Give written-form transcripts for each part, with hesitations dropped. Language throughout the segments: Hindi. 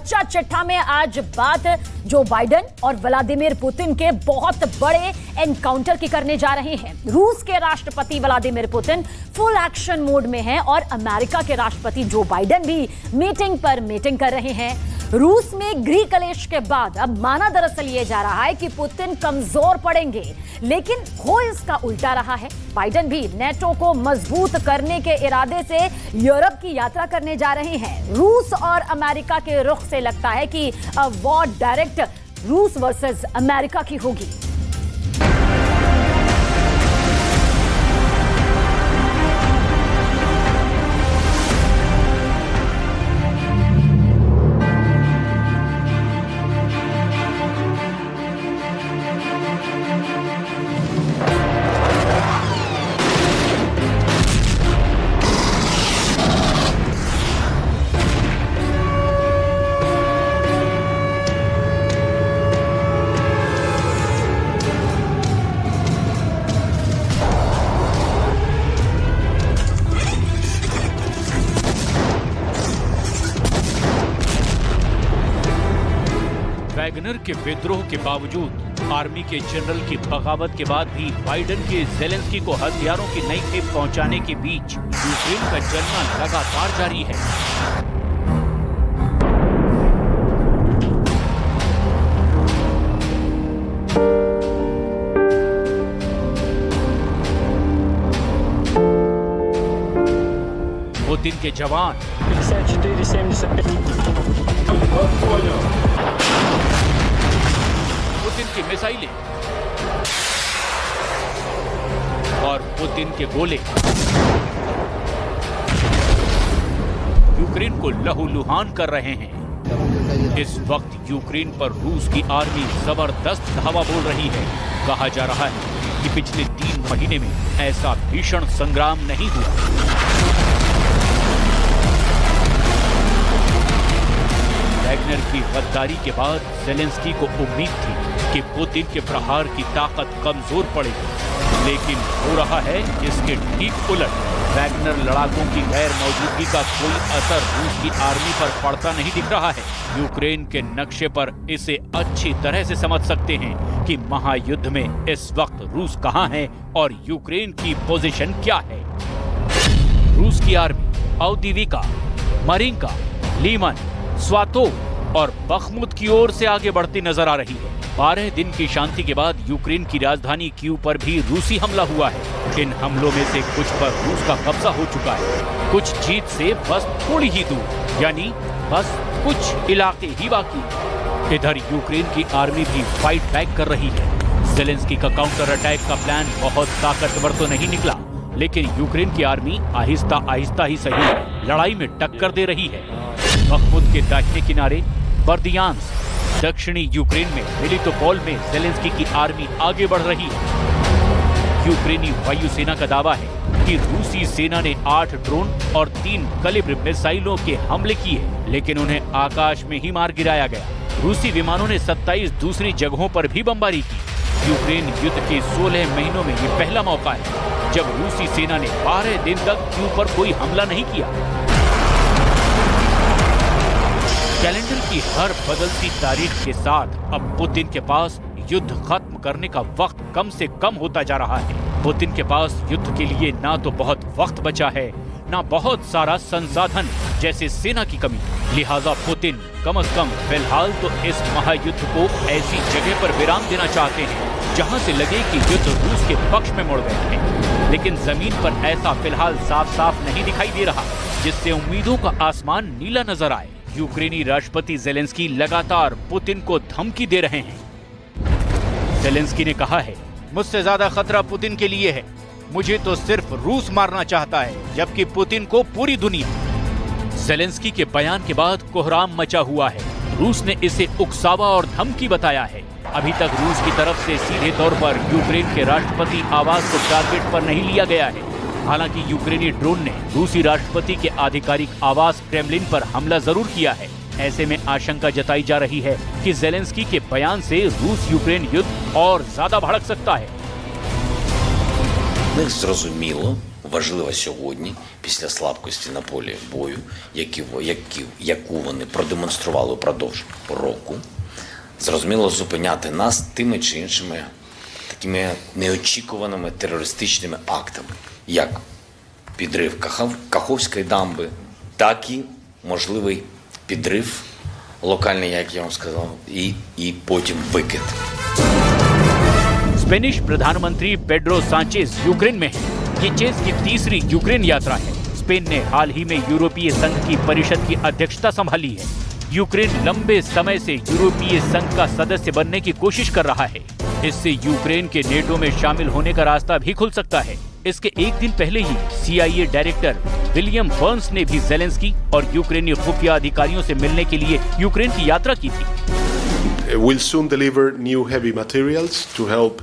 चर्चा चिट्ठा में आज बात जो बाइडेन और व्लादिमीर पुतिन के बहुत बड़े एनकाउंटर की करने जा रहे हैं। रूस के राष्ट्रपति Vladimir Putin full action mode में हैं और अमेरिका के राष्ट्रपति जो बाइडेन भी मीटिंग पर मीटिंग कर रहे हैं। रूस में गृह कलेश के बाद अब माना दरअसल ये जा रहा है कि पुतिन कमजोर पड़ेंगे, लेकिन हो इसका उल्टा रहा है। बाइडेन भी नेटो को मजबूत करने के इरादे से यूरोप की यात्रा करने जा रहे हैं। रूस और अमेरिका के रुख से लगता है कि वॉर डायरेक्ट रूस वर्सेस अमेरिका की होगी। वैगनर के विद्रोह के बावजूद आर्मी के जनरल की बगावत के बाद भी बाइडेन के ज़ेलेंस्की को हथियारों की नई खेप पहुंचाने के बीच यूक्रेन का जलना लगातार जारी है। पुतिन के जवान पुतिन की मिसाइलें और पुतिन के गोले यूक्रेन को लहूलुहान कर रहे हैं। इस वक्त यूक्रेन पर रूस की आर्मी जबरदस्त धावा बोल रही है। कहा जा रहा है कि पिछले 3 महीने में ऐसा भीषण संग्राम नहीं हुआ। वैगनर की गद्दारी के बाद ज़ेलेंस्की को उम्मीद थी कि पुतिन के प्रहार की ताकत कमजोर पड़ेगी, लेकिन हो रहा है इसके ठीक उलट। वैगनर लड़ाकों की गैर मौजूदगी का कोई असर रूस की आर्मी पर पड़ता नहीं दिख रहा है। यूक्रेन के नक्शे पर इसे अच्छी तरह से समझ सकते हैं कि महायुद्ध में इस वक्त रूस कहां है और यूक्रेन की पोजीशन क्या है। रूस की आर्मी औदिविका, मरिंका, लीमन, स्वातोव और बखमुत की ओर से आगे बढ़ती नजर आ रही है। 12 दिन की शांति के बाद यूक्रेन की राजधानी कीव पर भी रूसी हमला हुआ है। इन हमलों में से कुछ पर रूस का कब्जा हो चुका है, कुछ जीत से बस थोड़ी ही दूर, यानी बस कुछ इलाके ही बाकी। इधर यूक्रेन की आर्मी भी फाइट बैक कर रही है। ज़ेलेंस्की का काउंटर अटैक का प्लान बहुत ताकतवर तो नहीं निकला, लेकिन यूक्रेन की आर्मी आहिस्ता आहिस्ता ही सही लड़ाई में टक्कर दे रही है। बखमुत के दाहिने किनारे बर्दियांस्क, दक्षिणी यूक्रेन में मेलिटोपोल में ज़ेलेंस्की की आर्मी आगे बढ़ रही है। यूक्रेनी वायुसेना का दावा है कि रूसी सेना ने 8 ड्रोन और 3 कलिब्र मिसाइलों के हमले किए, लेकिन उन्हें आकाश में ही मार गिराया गया। रूसी विमानों ने 27 दूसरी जगहों पर भी बमबारी की। यूक्रेन युद्ध के 16 महीनों में ये पहला मौका है जब रूसी सेना ने 12 दिन तक कीव पर कोई हमला नहीं किया। कैलेंडर की हर बदलती तारीख के साथ अब पुतिन के पास युद्ध खत्म करने का वक्त कम से कम होता जा रहा है। पुतिन के पास युद्ध के लिए ना तो बहुत वक्त बचा है, ना बहुत सारा संसाधन जैसे सेना की कमी। लिहाजा पुतिन कम से कम फिलहाल तो इस महायुद्ध को ऐसी जगह पर विराम देना चाहते हैं जहां से लगे कि युद्ध रूस के पक्ष में मुड़ गया है। लेकिन जमीन पर ऐसा फिलहाल साफ साफ नहीं दिखाई दे रहा, जिससे उम्मीदों का आसमान नीला नजर आए। यूक्रेनी राष्ट्रपति ज़ेलेंस्की लगातार पुतिन को धमकी दे रहे हैं। ज़ेलेंस्की ने कहा है, मुझसे ज्यादा खतरा पुतिन के लिए है। मुझे तो सिर्फ रूस मारना चाहता है, जबकि पुतिन को पूरी दुनिया। ज़ेलेंस्की के बयान के बाद कोहराम मचा हुआ है। रूस ने इसे उकसावा और धमकी बताया है। अभी तक रूस की तरफ से सीधे तौर पर यूक्रेन के राष्ट्रपति आवास को टारगेट पर नहीं लिया गया है। हालांकि यूक्रेनी ड्रोन ने रूसी राष्ट्रपति के आधिकारिक आवास क्रेमलिन पर हमला जरूर किया है। ऐसे में आशंका जताई जा रही है कि ज़ेलेंस्की के बयान से रूस यूक्रेन युद्ध और ज्यादा भड़क सकता है। Зрозуміло, важливо сьогодні після слабкості на полі бою, яку вони продемонстрували упродовж року, зрозуміло зупиняти нас тими чи іншими такими неочікуваними терористичними актами, як підрив Каховської дамби, так і можливий підрив локальний, як я вам сказав, і потім викид. स्पेनिश प्रधानमंत्री पेड्रो सांचेज यूक्रेन में हैं। ये चेज की तीसरी यूक्रेन यात्रा है। स्पेन ने हाल ही में यूरोपीय संघ की परिषद की अध्यक्षता संभाली है। यूक्रेन लंबे समय से यूरोपीय संघ का सदस्य बनने की कोशिश कर रहा है। इससे यूक्रेन के नेटो में शामिल होने का रास्ता भी खुल सकता है। इसके एक दिन पहले ही CIA डायरेक्टर विलियम बर्न्स ने भी ज़ेलेंस्की और यूक्रेनी खुफिया अधिकारियों से मिलने के लिए यूक्रेन की यात्रा की थी। We'll soon deliver new heavy materials to help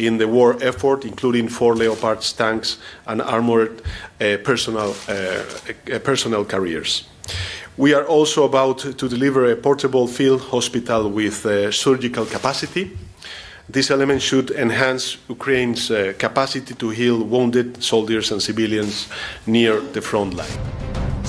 in the war effort, including 4 Leopard tanks and armored personnel carriers. We are also about to deliver a portable field hospital with surgical capacity. This element should enhance Ukraine's capacity to heal wounded soldiers and civilians near the front line.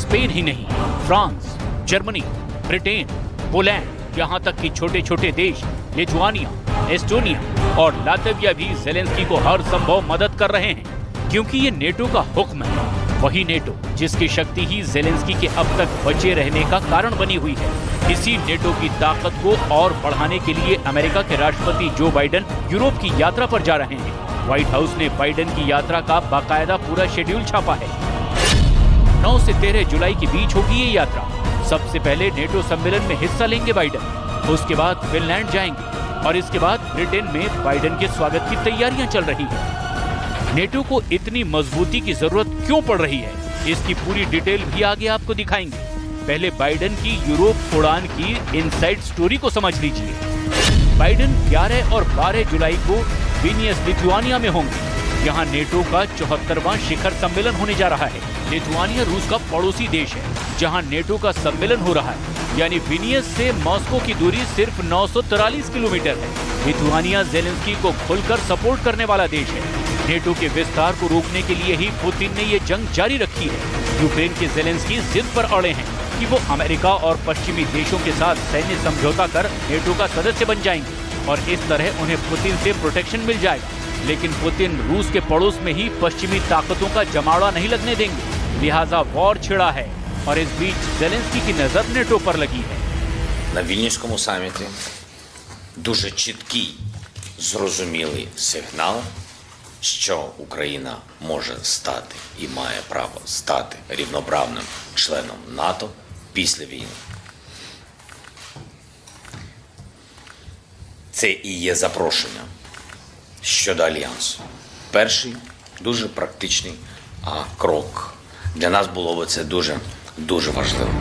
Spain ही नहीं, फ्रांस, जर्मनी, ब्रिटेन, पोलैंड, यहाँ तक कि छोटे छोटे देश लिथुआनिया, एस्टोनिया और लातविया भी ज़ेलेंस्की को हर संभव मदद कर रहे हैं, क्योंकि ये नेटो का हुक्म है। वही नेटो जिसकी शक्ति ही ज़ेलेंस्की के अब तक बचे रहने का कारण बनी हुई है। इसी नेटो की ताकत को और बढ़ाने के लिए अमेरिका के राष्ट्रपति जो बाइडेन यूरोप की यात्रा पर जा रहे हैं। व्हाइट हाउस ने बाइडेन की यात्रा का बाकायदा पूरा शेड्यूल छापा है। 9 से 13 जुलाई के बीच होगी ये यात्रा। सबसे पहले नेटो सम्मेलन में हिस्सा लेंगे बाइडेन, उसके बाद फिनलैंड जाएंगे और इसके बाद ब्रिटेन में बाइडेन के स्वागत की तैयारियां चल रही है। नेटो को इतनी मजबूती की जरूरत क्यों पड़ रही है, इसकी पूरी डिटेल भी आगे आपको दिखाएंगे। पहले बाइडेन की यूरोप उड़ान की इनसाइड स्टोरी को समझ लीजिए। बाइडेन 11 और 12 जुलाई को विनियस लिथुआनिया में होंगे। यहाँ नेटो का 74वां शिखर सम्मेलन होने जा रहा है। लिथुआनिया रूस का पड़ोसी देश है, जहाँ नेटो का सम्मेलन हो रहा है। यानी विनियस से मॉस्को की दूरी सिर्फ 943 किलोमीटर है। लिथुआनिया ज़ेलेंस्की को खुलकर सपोर्ट करने वाला देश है। नेटो के विस्तार को रोकने के लिए ही पुतिन ने ये जंग जारी रखी है। यूक्रेन के ज़ेलेंस्की जिद पर अड़े हैं कि वो अमेरिका और पश्चिमी देशों के साथ सैन्य समझौता कर नेटो का सदस्य बन जाएंगे और इस तरह उन्हें पुतिन से प्रोटेक्शन मिल जाएगा। लेकिन पुतिन रूस के पड़ोस में ही पश्चिमी ताकतों का जमावड़ा नहीं लगने देंगे, लिहाजा वॉर छिड़ा है और इस बीच ज़ेलेंस्की की नजर नेटो पर लगी है। На Вільнюському саміті дуже чіткий, зрозумілий сигнал, що Україна може стати і має право стати рівноправним членом НАТО після війни. Це і є запрошення щодо альянсу. Перший дуже практичний крок. Для нас було б це дуже важливо.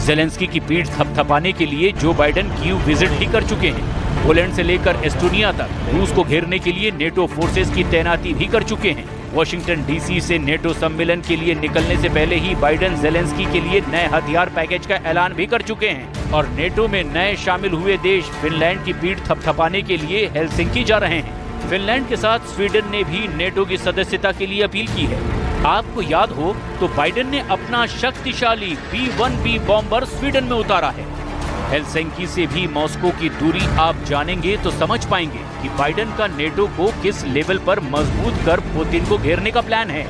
ज़ेलेंस्की की पीठ थपथपाने के लिए जो बाइडेन कीव विजिट भी कर चुके हैं। पोलैंड से लेकर एस्टोनिया तक रूस को घेरने के लिए नेटो फोर्सेस की तैनाती भी कर चुके हैं। वॉशिंगटन DC से नेटो सम्मेलन के लिए निकलने से पहले ही बाइडेन ज़ेलेंस्की के लिए नए हथियार पैकेज का ऐलान भी कर चुके हैं और नेटो में नए शामिल हुए देश फिनलैंड की पीठ थपथपाने के लिए हेलसिंकी जा रहे हैं। फिनलैंड के साथ स्वीडन ने भी नेटो की सदस्यता के लिए अपील की है। आपको याद हो तो बाइडेन ने अपना शक्तिशाली B-1B बॉम्बर स्वीडन में उतारा है। हेलसिंकी से भी मॉस्को की दूरी आप जानेंगे तो समझ पाएंगे कि बाइडेन का नेटो को किस लेवल पर मजबूत कर पुतिन को घेरने का प्लान है।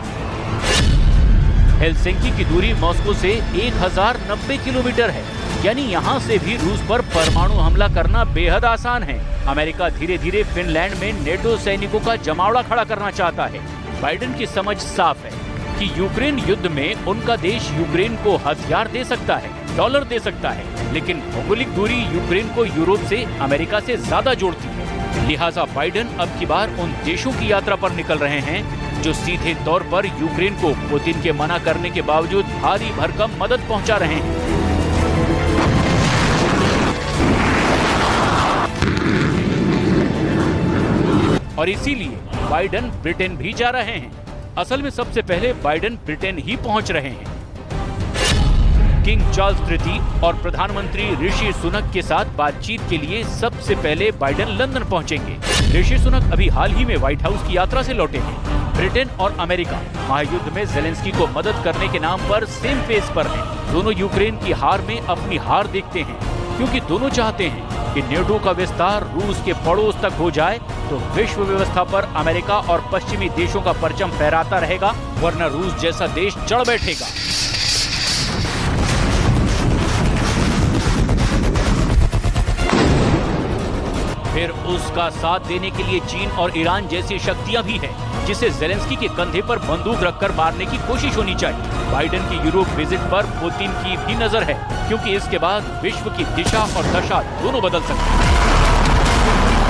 हेलसिंकी की दूरी मॉस्को से 1090 किलोमीटर है, यानी यहाँ से भी रूस पर परमाणु हमला करना बेहद आसान है। अमेरिका धीरे धीरे फिनलैंड में नेटो सैनिकों का जमावड़ा खड़ा करना चाहता है। बाइडेन की समझ साफ है कि यूक्रेन युद्ध में उनका देश यूक्रेन को हथियार दे सकता है, डॉलर दे सकता है, लेकिन भौगोलिक दूरी यूक्रेन को यूरोप से अमेरिका से ज्यादा जोड़ती है। लिहाजा बाइडेन अब की बार उन देशों की यात्रा पर निकल रहे हैं जो सीधे तौर पर यूक्रेन को पुतिन के मना करने के बावजूद भारी भरकम मदद पहुंचा रहे हैं। और इसीलिए बाइडेन ब्रिटेन भी जा रहे हैं। असल में सबसे पहले बाइडेन ब्रिटेन ही पहुंच रहे हैं। किंग चार्ल्स तृतीय और प्रधानमंत्री ऋषि सुनक के साथ बातचीत के लिए सबसे पहले बाइडेन लंदन पहुंचेंगे। ऋषि सुनक अभी हाल ही में व्हाइट हाउस की यात्रा से लौटे हैं। ब्रिटेन और अमेरिका महायुद्ध में जेलेंस्की को मदद करने के नाम पर सेम पेज पर हैं। दोनों यूक्रेन की हार में अपनी हार देखते हैं, क्योंकि दोनों चाहते हैं कि नेटो का विस्तार रूस के पड़ोस तक हो जाए तो विश्व व्यवस्था पर अमेरिका और पश्चिमी देशों का परचम फहराता रहेगा, वरना रूस जैसा देश चढ़ बैठेगा। फिर उसका साथ देने के लिए चीन और ईरान जैसी शक्तियां भी हैं, जिसे जेलेंस्की के कंधे पर बंदूक रखकर मारने की कोशिश होनी चाहिए। बाइडेन की यूरोप विजिट पर पुतिन की भी नजर है, क्योंकि इसके बाद विश्व की दिशा और दशा दोनों बदल सकती है।